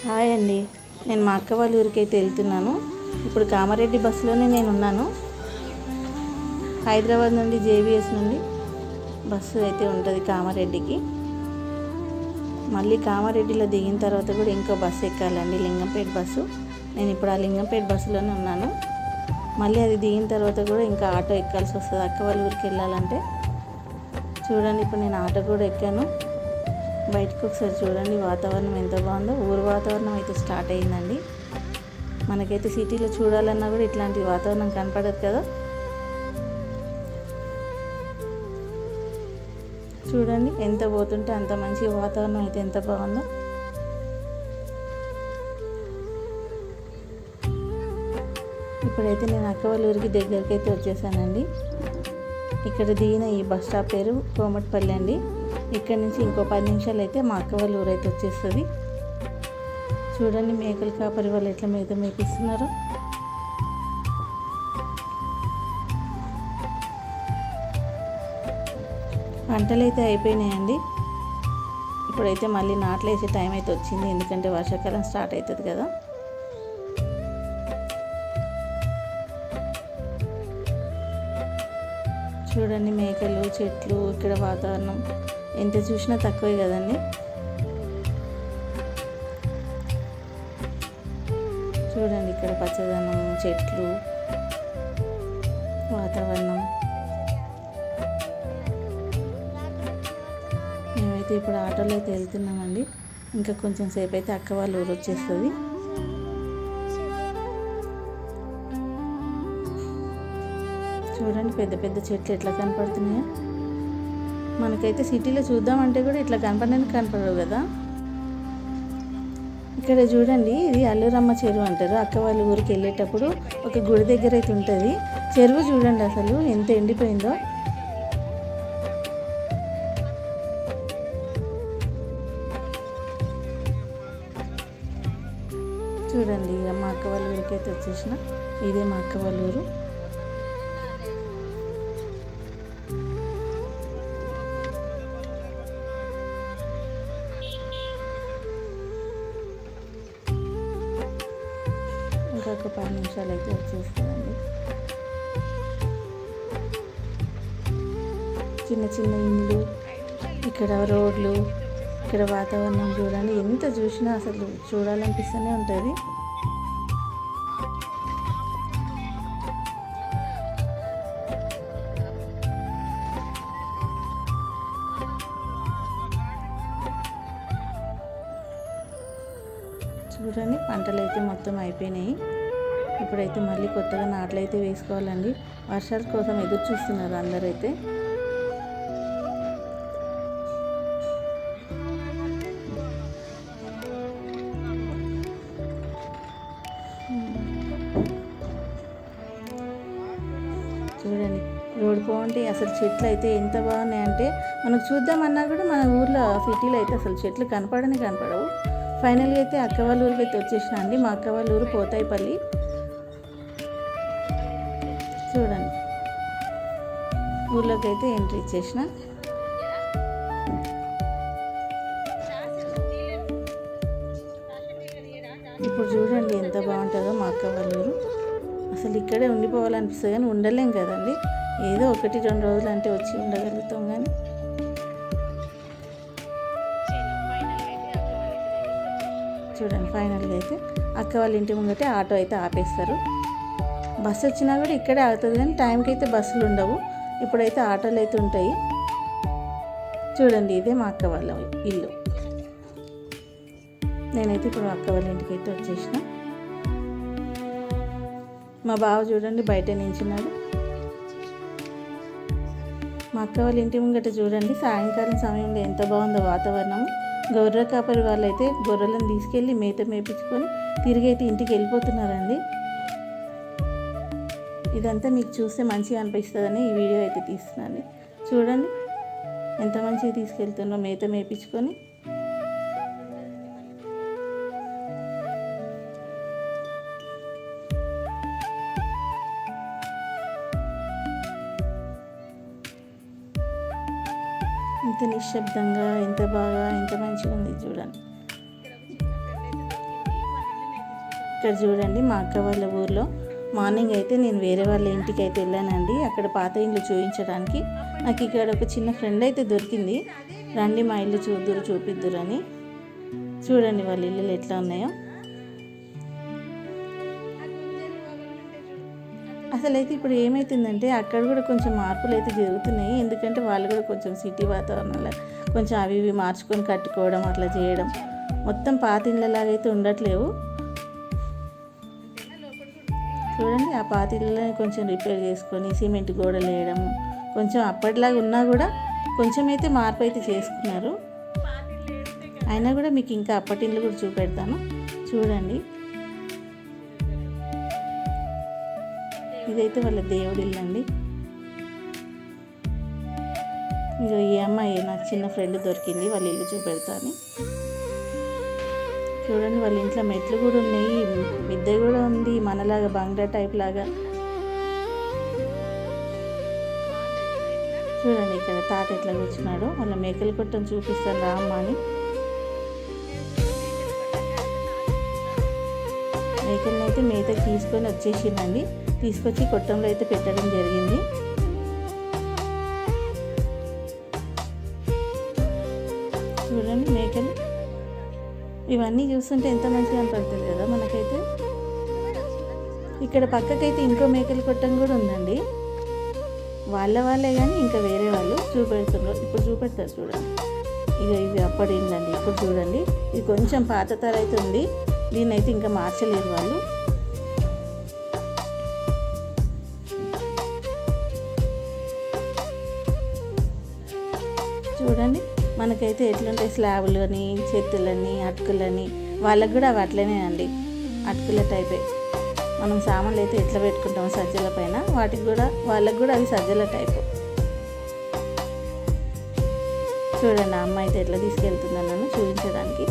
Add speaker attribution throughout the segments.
Speaker 1: Hi అండి. నేను మా అక్క వాళ్ళ ఊరికైతే వెళ్తున్నాను. ఇప్పుడు కామారెడ్డి బస్సులోనే నేను ఉన్నాను. హైదరాబాద్ నుండి జేబీఎస్ నుండి బస్సు అయితే ఉంటుంది కామారెడ్డికి. మళ్ళీ కామారెడ్డిలో దిగిన తర్వాత కూడా ఇంకో బస్సు ఎక్కాలండి, లింగంపేట బస్సు. నేను ఇప్పుడు ఆ లింగంపేట బస్సులోనే ఉన్నాను. మళ్ళీ అది దిగిన తర్వాత కూడా ఇంకా ఆటో ఎక్కాల్సి వస్తుంది అక్క వాళ్ళ ఊరికి వెళ్ళాలంటే. చూడండి, ఇప్పుడు నేను ఆటో కూడా ఎక్కాను. బయటకు ఒకసారి చూడండి, వాతావరణం ఎంత బాగుందో. ఊరు వాతావరణం అయితే స్టార్ట్ అయిందండి. మనకైతే సిటీలో చూడాలన్నా కూడా ఇట్లాంటి వాతావరణం కనపడదు కదా. చూడండి, ఎంత పోతుంటే అంత మంచి వాతావరణం అయితే ఎంత బాగుందో. ఇప్పుడైతే నేను అక్క వాళ్ళ ఊరికి దగ్గరికి అయితే వచ్చేసానండి. ఇక్కడ దిగిన ఈ బస్ స్టాప్ పేరు కోమటిపల్లి అండి. ఇక్కడ నుంచి ఇంకో 10 నిమిషాలు అయితే మా అక్క వాళ్ళ ఊరైతే వచ్చేస్తుంది. చూడండి, మేకల కాపరి వాళ్ళు ఎట్లా మేపిస్తున్నారు. పంటలు అయితే అయిపోయినాయండి. ఇప్పుడైతే మళ్ళీ నాట్లు వేసే టైం అయితే వచ్చింది, ఎందుకంటే వర్షాకాలం స్టార్ట్ అవుతుంది కదా. చూడండి, మేకలు, చెట్లు, ఇక్కడ వాతావరణం ఎంత చూసినా తక్కువే కదండి. చూడండి, ఇక్కడ పచ్చదనం, చెట్లు, వాతావరణం. మేమైతే ఇప్పుడు ఆటోలో అయితే వెళ్తున్నామండి. ఇంకా కొంచెం సేపు అయితే అక్క వాళ్ళ ఊరు వచ్చేస్తుంది. చూడండి, పెద్ద పెద్ద చెట్లు ఎట్లా కనపడుతున్నాయో. మనకైతే సిటీలో చూద్దామంటే కూడా ఇట్లా కనపడవు కదా. ఇక్కడ చూడండి, ఇది అల్లూరమ్మ చెరువు అంటారు. అక్క వాళ్ళ ఊరికి వెళ్ళేటప్పుడు ఒక గుడి దగ్గర అయితే ఉంటుంది చెరువు. చూడండి అసలు ఎంత ఎండిపోయిందో. చూడండి, మా అక్క వాళ్ళ ఊరికి అయితే వచ్చేసిన. ఇదే మా అక్క వాళ్ళ ఊరు. ఇంకొక 10 నిమిషాలు అయితే వచ్చేస్తుందండి. చిన్న చిన్న ఇండ్లు, ఇక్కడ రోడ్లు, ఇక్కడ వాతావరణం చూడండి. ఎంత చూసినా అసలు చూడాలనిపిస్తూనే ఉంటుంది. చూడండి, పంటలు అయితే మొత్తం అయిపోయినాయి. ఇప్పుడైతే మళ్ళీ కొత్తగా నాట్లు అయితే వేసుకోవాలండి. వర్షాల కోసం ఎదురు చూస్తున్నారు అందరైతే. చూడండి, రోడ్డు బాగుంటే అసలు చెట్లు అయితే ఎంత బాగున్నాయంటే మనకు చూద్దామన్నా కూడా మన ఊర్లో సిటీలో అయితే అసలు చెట్లు కనపడవు. ఫైనల్గా అయితే అక్క వాళ్ళ ఊరికి అయితే వచ్చేసిన అండి. మా అక్క వాళ్ళ ఊరు పోతాయిపల్లి. చూడండి, ఊర్లోకి అయితే ఎంట్రీ ఇచ్చేసిన. ఇప్పుడు చూడండి ఎంత బాగుంటుందో మా అక్క వాళ్ళ ఊరు. అసలు ఇక్కడే ఉండిపోవాలనిపిస్తుంది కానీ ఉండలేం కదండి. ఏదో 1-2 రోజులు అంటే వచ్చి ఉండగలుగుతాం. కానీ చూడండి, ఫైనల్గా అయితే అక్క వాళ్ళ ఇంటి ముంగటే ఆటో అయితే ఆపేస్తారు. బస్సు వచ్చినా కూడా ఇక్కడే ఆగుతుంది కానీ టైంకి అయితే బస్సులు ఉండవు. ఇప్పుడైతే ఆటోలు అయితే ఉంటాయి. చూడండి, ఇదే మా అక్క వాళ్ళ ఇల్లు. నేనైతే ఇప్పుడు అక్క వాళ్ళ ఇంటికి అయితే వచ్చేసిన. మా బావ చూడండి బయట నించున్నాడు. మా అక్క వాళ్ళ ఇంటి ముంగట చూడండి సాయంకాలం సమయంలో ఎంత బాగుందో వాతావరణం. గొర్రె కాపరి వాళ్ళు అయితే గొర్రెలను తీసుకెళ్ళి మేత మేపించుకొని తిరిగి అయితే ఇంటికి వెళ్ళిపోతున్నారండి. ఇదంతా మీకు చూస్తే మంచిగా అనిపిస్తుందని ఈ వీడియో అయితే తీస్తున్నాను. చూడండి, ఎంత మంచిగా తీసుకెళ్తున్నో మేత మేపించుకొని. ఎంత నిశ్శబ్దంగా, ఎంత బాగా, ఎంత మంచిగా ఉంది చూడండి. ఇక్కడ చూడండి మా అక్క వాళ్ళ ఊర్లో మార్నింగ్ అయితే నేను వేరే వాళ్ళ ఇంటికి అయితే వెళ్ళానండి. అక్కడ పాత ఇల్లు చూపించడానికి. నాకు ఇక్కడ ఒక చిన్న ఫ్రెండ్ అయితే దొరికింది. రండి మా ఇల్లు చూపిద్దురు అని. చూడండి వాళ్ళ ఇల్లులు ఎట్లా ఉన్నాయో. అసలు అయితే ఇప్పుడు ఏమవుతుందంటే అక్కడ కూడా కొంచెం మార్పులు అయితే జరుగుతున్నాయి. ఎందుకంటే వాళ్ళు కూడా కొంచెం సిటీ వాతావరణంలో కొంచెం అవి ఇవి మార్చుకొని కట్టుకోవడం అట్లా చేయడం. మొత్తం పాత ఇళ్ళలాగైతే ఉండట్లేవు. చూడండి ఆ పాత ఇళ్ళని కొంచెం రిపేర్ చేసుకొని సిమెంట్ గోడలు వేయడము, కొంచెం అప్పటిలాగా ఉన్నా కూడా కొంచెం అయితే మార్పు అయితే చేసుకున్నారు. అయినా కూడా మీకు ఇంకా అప్పటి ఇల్లు కూడా చూపెడతాను చూడండి. ఇదైతే వాళ్ళ దేవుడి ఇల్లు అండి. ఇక ఈ అమ్మాయి నాకు చిన్న ఫ్రెండ్ దొరికింది, వాళ్ళ ఇల్లు చూపెడతాను. చూడండి వాళ్ళ ఇంట్లో మెట్లు కూడా ఉన్నాయి, మిద్దె కూడా ఉంది, మనలాగా బంగ్లా టైప్ లాగా. చూడండి ఇక్కడ తాత ఎట్లా కూర్చున్నాడు. వాళ్ళ మేకల కొట్టం చూపిస్తాను రామ్మ అని. మేకలను అయితే మేతకి తీసుకొని వచ్చేసిందండి. తీసుకొచ్చి కొట్టంలో అయితే పెట్టడం జరిగింది. చూడండి మేకలు ఇవన్నీ చూస్తుంటే ఎంత మంచిగా అనిపడుతుంది కదా మనకైతే. ఇక్కడ పక్కకైతే ఇంకో మేకల కొట్టం కూడా ఉందండి. వాళ్ళే కానీ ఇంకా వేరే వాళ్ళు చూపెడుతున్నారు. ఇప్పుడు చూపెడతారు చూడండి. ఇక ఇవి అప్పడిందండి. ఇప్పుడు చూడండి ఇది కొంచెం పాత తర అయితే ఉంది. దీన్ని అయితే ఇంకా మార్చలేదు వాళ్ళు. చూడండి మనకైతే ఎట్లుంటాయి స్లాబులని, చెత్తులని, అటుకులని. వాళ్ళకు కూడా అవి అట్లనే అండి, అటుకుల టైపే. మనం సామాన్లు అయితే ఎట్లా పెట్టుకుంటాం సజ్జల పైన, వాటికి కూడా వాళ్ళకు కూడా అవి సజ్జల టైపు. చూడండి ఆ అమ్మాయి అయితే ఎట్లా తీసుకెళ్తుందని నన్ను చూపించడానికి.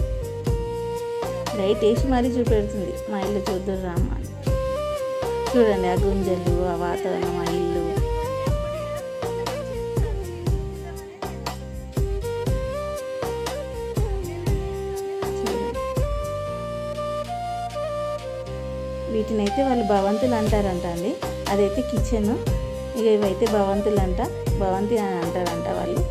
Speaker 1: లైట్ వేసి మరీ చూపెడుతుంది మా ఇల్లు చూద్దురు రామ్మ అని. చూడండి ఆ గుంజలు, ఆ వాతావరణం, ఆ ఇల్లు. వీటిని అయితే వాళ్ళు భవంతులు అంటారంట అండి. అదైతే కిచెన్. ఇక ఇవైతే భవంతులు అంట, భవంతి అని అంటారంట వాళ్ళు.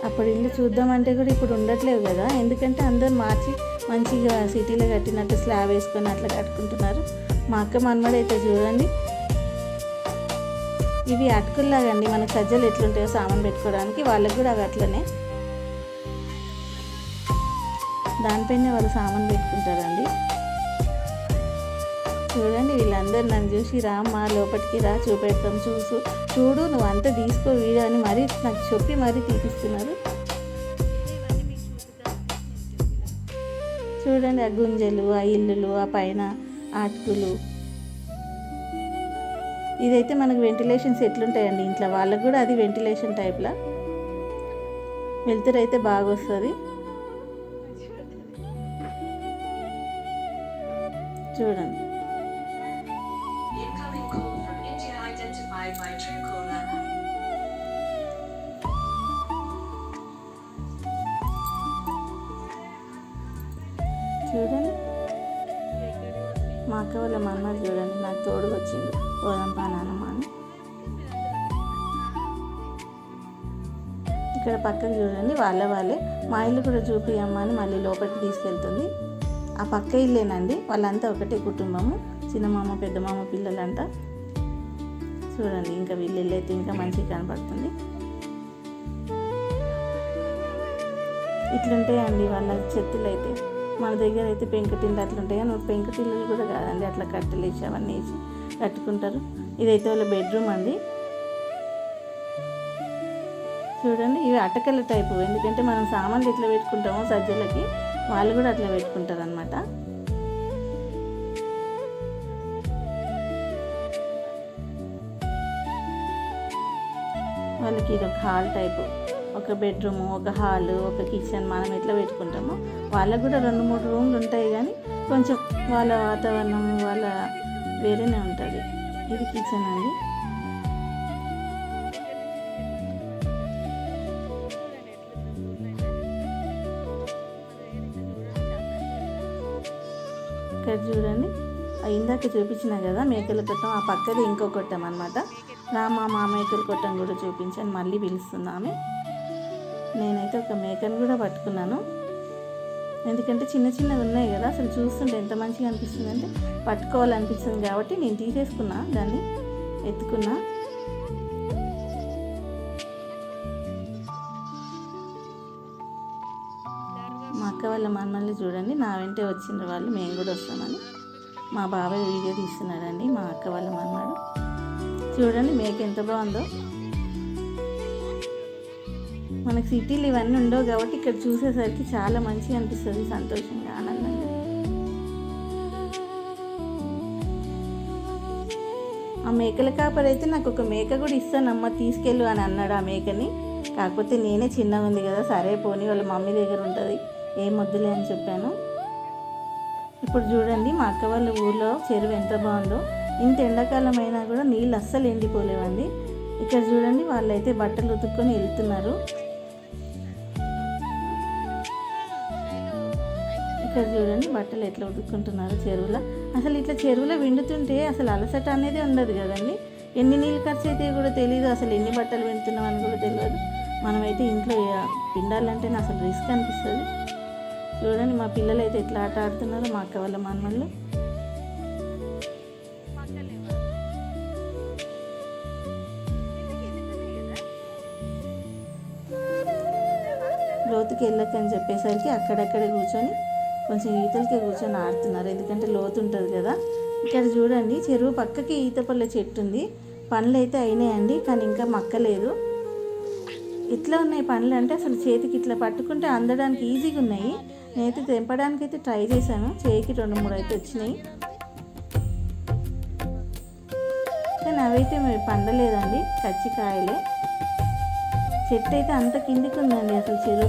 Speaker 1: అప్పుడు ఇల్లు చూద్దామంటే కూడా ఇప్పుడు ఉండట్లేవు కదా. ఎందుకంటే అందరు మార్చి మంచిగా సిటీలో కట్టినట్టు స్లాబ్ వేసుకొని అట్లా కట్టుకుంటున్నారు. మా అక్క మనమడు అయితే చూడండి ఇవి అటుకుల్లాగా అండి. మనకు సజ్జలు ఎట్లుంటాయో సామాన్ పెట్టుకోవడానికి, వాళ్ళకి కూడా అవి అట్లనే. దానిపైనే వాళ్ళు సామాన్ పెట్టుకుంటారండి. చూడండి వీళ్ళందరూ నన్ను చూసి రామ్మా లోపలికి రా చూపెడతాం, చూడు నువ్వు అంతా తీసుకో వీడియో అని మరీ నాకు చెప్పి మరీ తీపిస్తున్నారు. చూడండి ఆ గుంజలు, ఆ ఇల్లులు, ఆ పైన అటుకులు. ఇదైతే మనకు వెంటిలేషన్స్ ఎట్లుంటాయండి ఇంట్లో, వాళ్ళకు కూడా అది వెంటిలేషన్ టైప్లా. వెలుతురు అయితే బాగా వస్తుంది. చూడండి చూడండి మా అక్క వాళ్ళ మనమడు చూడండి నాకు తోడుగా వచ్చిండు, పోదాం పా నాన్నమ్మ అని. ఇక్కడ పక్కకు చూడండి వాళ్ళే మా ఇల్లు కూడా చూపియమ్మ అని మళ్ళీ లోపలికి తీసుకెళ్తుంది. ఆ పక్క ఇల్లేనండి, వాళ్ళంతా ఒకటే కుటుంబము, చిన్నమామ పెద్దమామ పిల్లలంట. చూడండి ఇంకా వీళ్ళ ఇల్లు అయితే ఇంకా మంచిగా కనపడుతుంది. ఇట్లుంటాయండి వాళ్ళ చెత్తులు అయితే. మన దగ్గర అయితే పెంకుటిల్లు అట్లుంటాయి, కానీ పెంకుటిల్లు కూడా కాదండి, అట్లా కట్టెలు వేసి అవన్నీ వేసి కట్టుకుంటారు. ఇదైతే వాళ్ళ బెడ్రూమ్ అండి. చూడండి ఇవి అటకల టైపు, ఎందుకంటే మనం సామాన్లు ఎట్లా పెట్టుకుంటామో సజ్జలకి వాళ్ళు కూడా అట్లా పెట్టుకుంటారు అన్నమాట. వాళ్ళకి ఇది ఒక హాల్ టైపు, ఒక బెడ్రూము, ఒక హాలు, ఒక కిచెన్ మనం ఎట్లా పెట్టుకుంటామో వాళ్ళకు కూడా 2-3 రూమ్లు ఉంటాయి, కానీ కొంచెం వాళ్ళ వాతావరణం వాళ్ళ వేరేనే ఉంటుంది. ఇది కిచెన్ అండి. ఇక్కడ చూడండి, ఇందాక చూపించిన కదా మేకల కొట్టం, ఆ పక్కది ఇంకో కొట్టం అనమాట. మా మేకల కొట్టం కూడా చూపించాను, మళ్ళీ పిలుస్తున్నాము. నేనైతే ఒక మేకను కూడా పట్టుకున్నాను, ఎందుకంటే చిన్న చిన్నవి ఉన్నాయి కదా, అసలు చూస్తుంటే ఎంత మంచిగా అనిపిస్తుంది అంటే పట్టుకోవాలనిపిస్తుంది కాబట్టి నేను తీసేసుకున్నా, దాన్ని ఎత్తుకున్నా. మా అక్క వాళ్ళ మనమల్ని చూడండి, నా వెంటే వచ్చిన వాళ్ళు, మేము కూడా వస్తామని మా బాబాయ్ వీడియో తీస్తున్నాడండి. మా అక్క వాళ్ళ మనమాడు చూడండి, మేక ఎంత బాగుందో. మనకు సిటీలు ఇవన్నీ ఉండవు కాబట్టి ఇక్కడ చూసేసరికి చాలా మంచిగా అనిపిస్తుంది, సంతోషంగా, ఆనందంగా. ఆ మేకల కాపరి అయితే నాకు ఒక మేక కూడా ఇస్తానమ్మ, తీసుకెళ్ళు అని అన్నాడు ఆ మేకని. కాకపోతే నేనే చిన్నగా ఉంది కదా, సరే పోనీ వాళ్ళ మమ్మీ దగ్గర ఉంటుంది, ఏం వద్దులే అని చెప్పాను. ఇప్పుడు చూడండి, మా అక్క వాళ్ళ ఊర్లో చెరువు ఎంత బాగుందో. ఇంత ఎండాకాలం అయినా కూడా నీళ్ళు అస్సలు ఎండిపోలేవండి. ఇక్కడ చూడండి, వాళ్ళైతే బట్టలు ఉతుక్కొని వెళ్తున్నారు. ఇక్కడ చూడండి బట్టలు ఎట్లా ఉతుక్కుంటున్నారు చెరువులో. అసలు ఇట్లా చెరువులో విండుతుంటే అసలు అలసట అనేది ఉండదు కదండి. ఎన్ని నీళ్ళు ఖర్చు అయితే కూడా తెలియదు, అసలు ఎన్ని బట్టలు వింటున్నాం అని కూడా తెలియదు. మనమైతే ఇంట్లో పిండాలంటేనే అసలు రిస్క్ అనిపిస్తుంది. చూడండి మా పిల్లలు అయితే ఎట్లా ఆట ఆడుతున్నారో, మా అక్క వాళ్ళ మనమళ్ళు. లోతుకి వెళ్ళకని చెప్పేసరికి అక్కడక్కడే కూర్చొని కొంచెం ఈతలకే కూర్చొని ఆడుతున్నారు, ఎందుకంటే లోతు ఉంటుంది కదా. ఇక్కడ చూడండి, చెరువు పక్కకి ఈత పళ్ళ చెట్టు ఉంది. పండ్లు అయితే అయినాయండి, కానీ ఇంకా మక్కలేదు. ఇట్లా ఉన్నాయి పండ్లు అంటే అసలు చేతికి ఇట్లా పట్టుకుంటే అందడానికి ఈజీగా ఉన్నాయి. నేనైతే తెంపడానికి అయితే ట్రై చేశాను, చేయికి 2-3 అయితే వచ్చినాయి, కానీ అవైతే మరి పండలేదండి, కచ్చికాయలే. చెట్టు అయితే అంత కిందికి ఉందండి అసలు చెరువు